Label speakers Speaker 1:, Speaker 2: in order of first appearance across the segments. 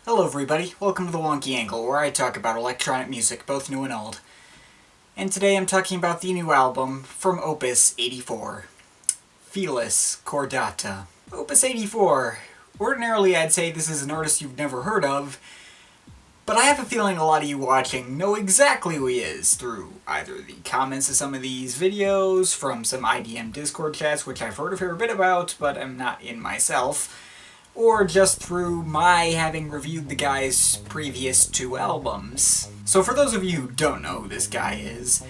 Speaker 1: Hello everybody, welcome to the Wonky Angle, where I talk about electronic music, both new and old. And today I'm talking about the new album from Opus 84. Felis, Chordata. Opus 84. Ordinarily I'd say this is an artist you've never heard of, but I have a feeling a lot of you watching know exactly who he is through either the comments of some of these videos, from some IDM Discord chats, which I've heard a fair bit about, but am not in myself, or just through my having reviewed the guy's previous two albums. So for those of you who don't know who this guy is,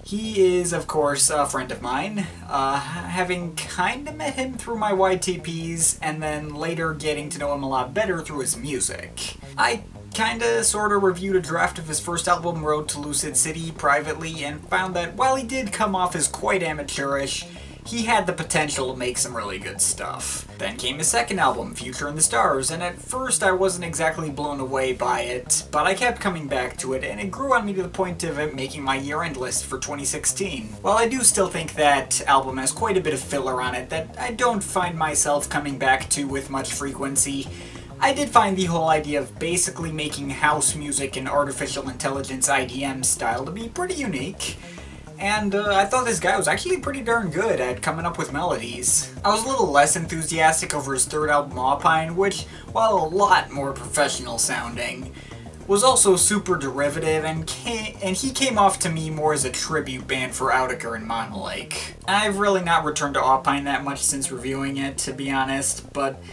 Speaker 1: he is, of course, a friend of mine, having kinda met him through my YTPs, and then later getting to know him a lot better through his music. I kinda sorta reviewed a draft of his first album, Road to Lucid City, privately, and found that while he did come off as quite amateurish, he had the potential to make some really good stuff. Then came his second album, Future in the Stars, and at first I wasn't exactly blown away by it, but I kept coming back to it, and it grew on me to the point of it making my year-end list for 2016. While I do still think that album has quite a bit of filler on it that I don't find myself coming back to with much frequency, I did find the whole idea of basically making house music in artificial intelligence IDM style to be pretty unique. And I thought this guy was actually pretty darn good at coming up with melodies. I was a little less enthusiastic over his third album, Alpine, which, while a lot more professional sounding, was also super derivative, and he came off to me more as a tribute band for Outica and Monolake. I've really not returned to Alpine that much since reviewing it, to be honest, but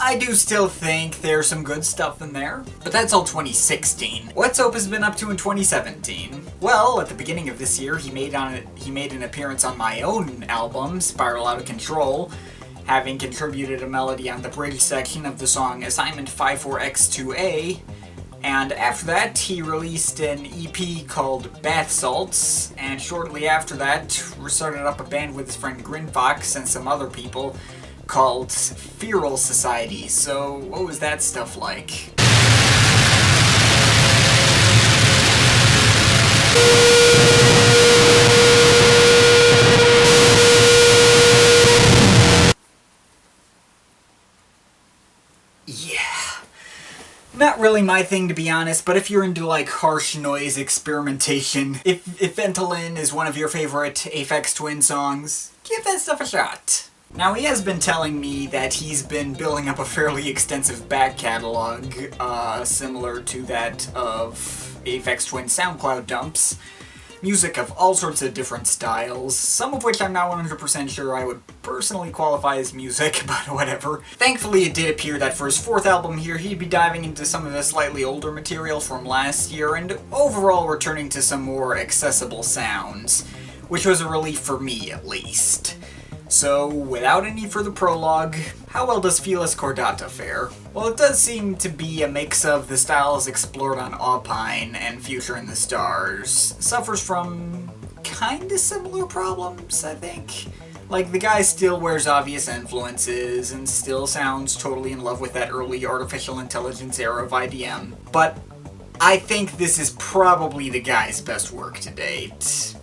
Speaker 1: I do still think there's some good stuff in there. But that's all 2016. What's Opus been up to in 2017? Well, at the beginning of this year, he made an appearance on my own album, Spiral Out of Control, having contributed a melody on the bridge section of the song Assignment 54X2A. And after that, he released an EP called Bath Salts, and shortly after that, started up a band with his friend Grinfox and some other people called Feral Society. So what was that stuff like? Yeah. Not really my thing, to be honest, but if you're into like harsh noise experimentation, if Ventolin is one of your favorite Aphex Twin songs, give that stuff a shot. Now, he has been telling me that he's been building up a fairly extensive back catalog, similar to that of Aphex Twin SoundCloud dumps. Music of all sorts of different styles, some of which I'm not 100% sure I would personally qualify as music, but whatever. Thankfully, it did appear that for his fourth album here, he'd be diving into some of the slightly older material from last year, and overall returning to some more accessible sounds, which was a relief for me, at least. So, without any further prologue, how well does Felis Chordata fare? Well, it does seem to be a mix of the styles explored on Alpine and Future in the Stars. Suffers from kinda similar problems, I think. Like, the guy still wears obvious influences and still sounds totally in love with that early artificial intelligence era of IDM. But I think this is probably the guy's best work to date.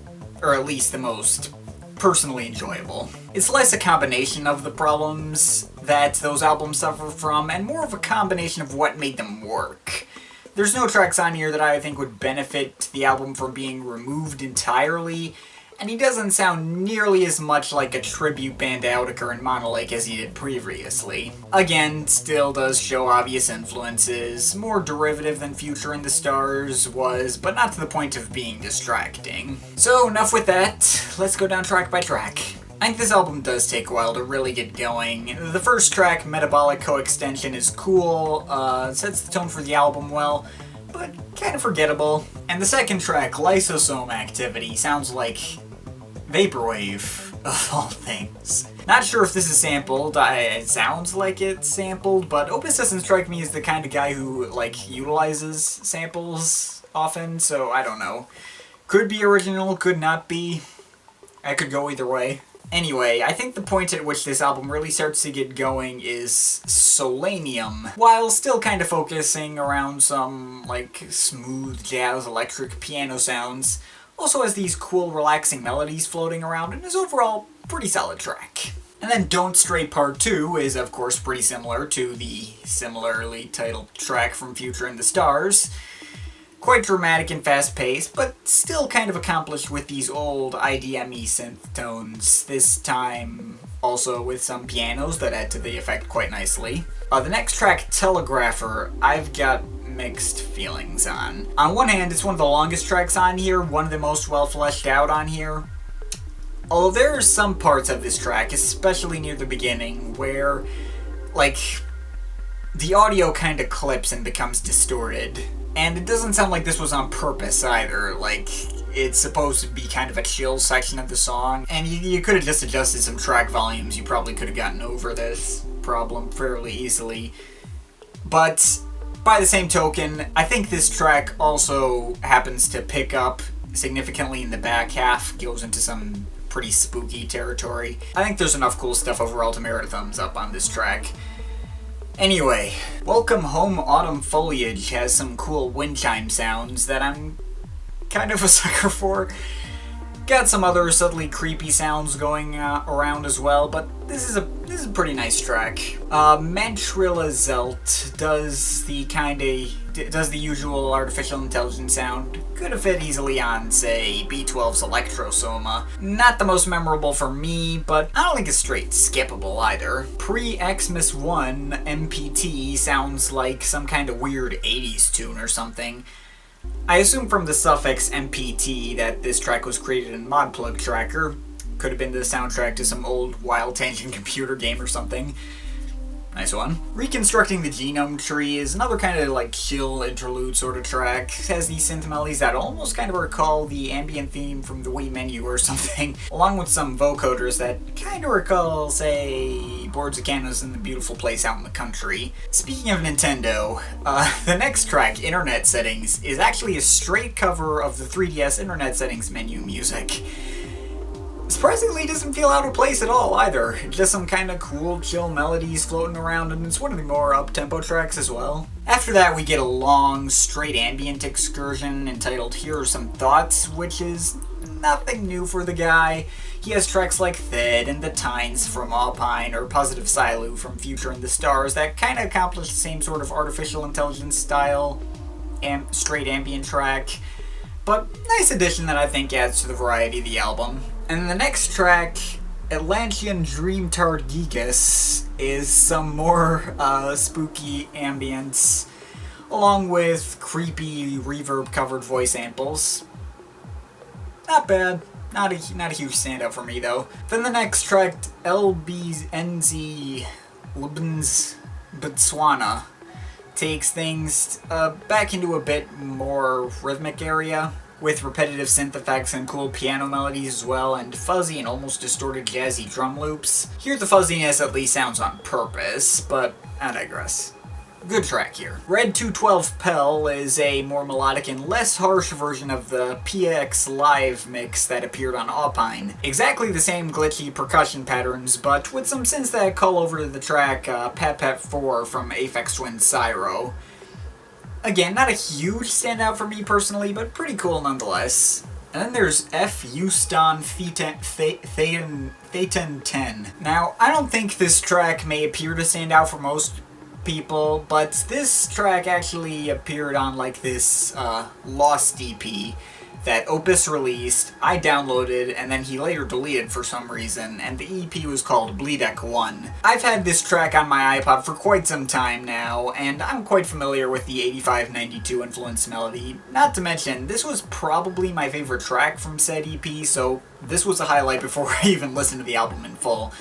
Speaker 1: Or at least the most personally enjoyable. It's less a combination of the problems that those albums suffer from, and more of a combination of what made them work. There's no tracks on here that I think would benefit the album from being removed entirely, and he doesn't sound nearly as much like a tribute band to Outica and Monolake as he did previously. Again, still does show obvious influences, more derivative than Future in the Stars was, but not to the point of being distracting. So enough with that, let's go down track by track. I think this album does take a while to really get going. The first track, Metabolic Coextension, is cool, sets the tone for the album well, but kind of forgettable. And the second track, Lysosome Activity, sounds like Vaporwave, of all things. Not sure if this is sampled, it sounds like it's sampled, but Opus doesn't strike me as the kind of guy who, like, utilizes samples often, so I don't know. Could be original, could not be. I could go either way. Anyway, I think the point at which this album really starts to get going is Solanium, while still kind of focusing around some, like, smooth jazz electric piano sounds. Also has these cool, relaxing melodies floating around, and is overall pretty solid track. And then Don't Stray Part 2 is of course pretty similar to the similarly titled track from Future in the Stars. Quite dramatic and fast-paced, but still kind of accomplished with these old IDM-y synth tones, this time also with some pianos that add to the effect quite nicely. The next track, Telegrapher, I've got mixed feelings on. On one hand, it's one of the longest tracks on here, one of the most well fleshed out on here. Although there are some parts of this track, especially near the beginning, where, like, the audio kind of clips and becomes distorted. And it doesn't sound like this was on purpose either, like, it's supposed to be kind of a chill section of the song, and you could have just adjusted some track volumes, you probably could have gotten over this problem fairly easily. But, by the same token, I think this track also happens to pick up significantly in the back half, goes into some pretty spooky territory. I think there's enough cool stuff overall to merit a thumbs up on this track. Anyway, Welcome Home Autumn Foliage has some cool wind chime sounds that I'm kind of a sucker for. Got some other subtly creepy sounds going around as well, but this is a pretty nice track. Mantrilla Zelt does the usual artificial intelligence sound. Could have fit easily on, say, B12's Electrosoma. Not the most memorable for me, but I don't think it's straight skippable either. Pre-Xmas 1 MPT sounds like some kind of weird 80s tune or something. I assume from the suffix MPT that this track was created in Modplug Tracker. Could have been the soundtrack to some old Wild Tangent computer game or something. Nice one. Reconstructing the Genome Tree is another kind of like chill interlude sort of track. It has these synth melodies that almost kind of recall the ambient theme from the Wii menu or something, along with some vocoders that kind of recall, say, Boards of Canvas in the Beautiful Place Out in the Country. Speaking of Nintendo, the next track, Internet Settings, is actually a straight cover of the 3DS Internet Settings menu music. Surprisingly, it doesn't feel out of place at all either. Just some kind of cool, chill melodies floating around, and it's one of the more up-tempo tracks as well. After that, we get a long, straight ambient excursion entitled Here Are Some Thoughts, which is nothing new for the guy. He has tracks like Thed and The Tines from Alpine, or Positive Silu from Future in the Stars that kind of accomplish the same sort of artificial intelligence style, straight ambient track. But nice addition that I think adds to the variety of the album. And the next track, Atlantean Dreamtard Gigas, is some more spooky ambience, along with creepy reverb-covered voice samples. Not bad. Not a huge standout for me, though. Then the next track, Lbnz, Botswana, takes things back into a bit more rhythmic area, with repetitive synth effects and cool piano melodies as well, and fuzzy and almost distorted jazzy drum loops. Here the fuzziness at least sounds on purpose, but I digress. Good track here. Red 212 Pel is a more melodic and less harsh version of the PX Live mix that appeared on Alpine. Exactly the same glitchy percussion patterns, but with some synths that call over to the track v84 from Aphex Twin's Cyro. Again, not a huge standout for me personally, but pretty cool nonetheless. And then there's F.Uston Thetan 10. Now, I don't think this track may appear to stand out for most people, but this track actually appeared on like this Lost EP that Opus released, I downloaded, and then he later deleted for some reason, and the EP was called Bleedek 1. I've had this track on my iPod for quite some time now, and I'm quite familiar with the 85-92 influence melody. Not to mention, this was probably my favorite track from said EP, so this was a highlight before I even listened to the album in full.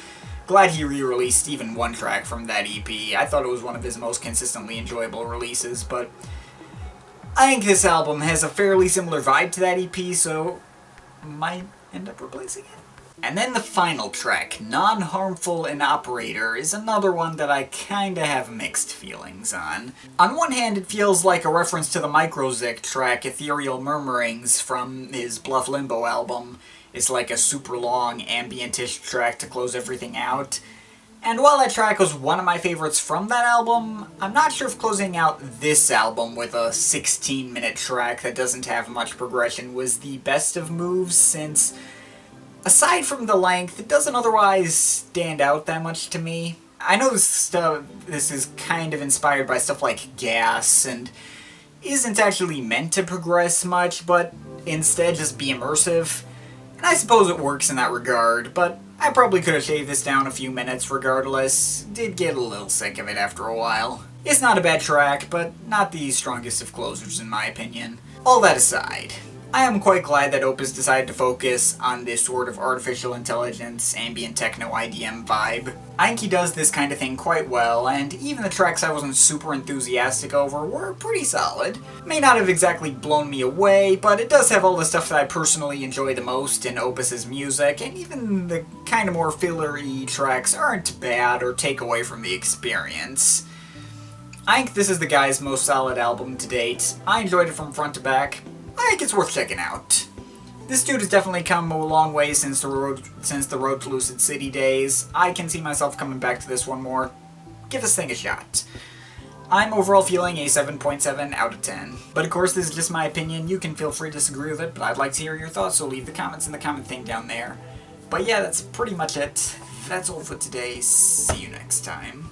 Speaker 1: Glad he re-released even one track from that EP. I thought it was one of his most consistently enjoyable releases, but I think this album has a fairly similar vibe to that EP, so might end up replacing it. And then the final track, Non-Harmful and Operator, is another one that I kinda have mixed feelings on. On one hand, it feels like a reference to the Microzik track Ethereal Murmurings from his Bluff Limbo album. It's like a super long, ambient-ish track to close everything out. And while that track was one of my favorites from that album, I'm not sure if closing out this album with a 16-minute track that doesn't have much progression was the best of moves, since Aside from the length, it doesn't otherwise stand out that much to me. I know this is kind of inspired by stuff like Gas, and isn't actually meant to progress much, but instead just be immersive. And I suppose it works in that regard, but I probably could have shaved this down a few minutes regardless. Did get a little sick of it after a while. It's not a bad track, but not the strongest of closers in my opinion. All that aside, I am quite glad that Opus decided to focus on this sort of artificial intelligence, ambient techno IDM vibe. I think he does this kind of thing quite well, and even the tracks I wasn't super enthusiastic over were pretty solid. May not have exactly blown me away, but it does have all the stuff that I personally enjoy the most in Opus's music, and even the kind of more filler-y tracks aren't bad or take away from the experience. I think this is the guy's most solid album to date. I enjoyed it from front to back. I think it's worth checking out. This dude has definitely come a long way since the Road to Lucid City days. I can see myself coming back to this one more. Give this thing a shot. I'm overall feeling a 7.7 out of 10. But of course, this is just my opinion. You can feel free to disagree with it, but I'd like to hear your thoughts, so leave the comments in the comment thing down there. But yeah, that's pretty much it. That's all for today. See you next time.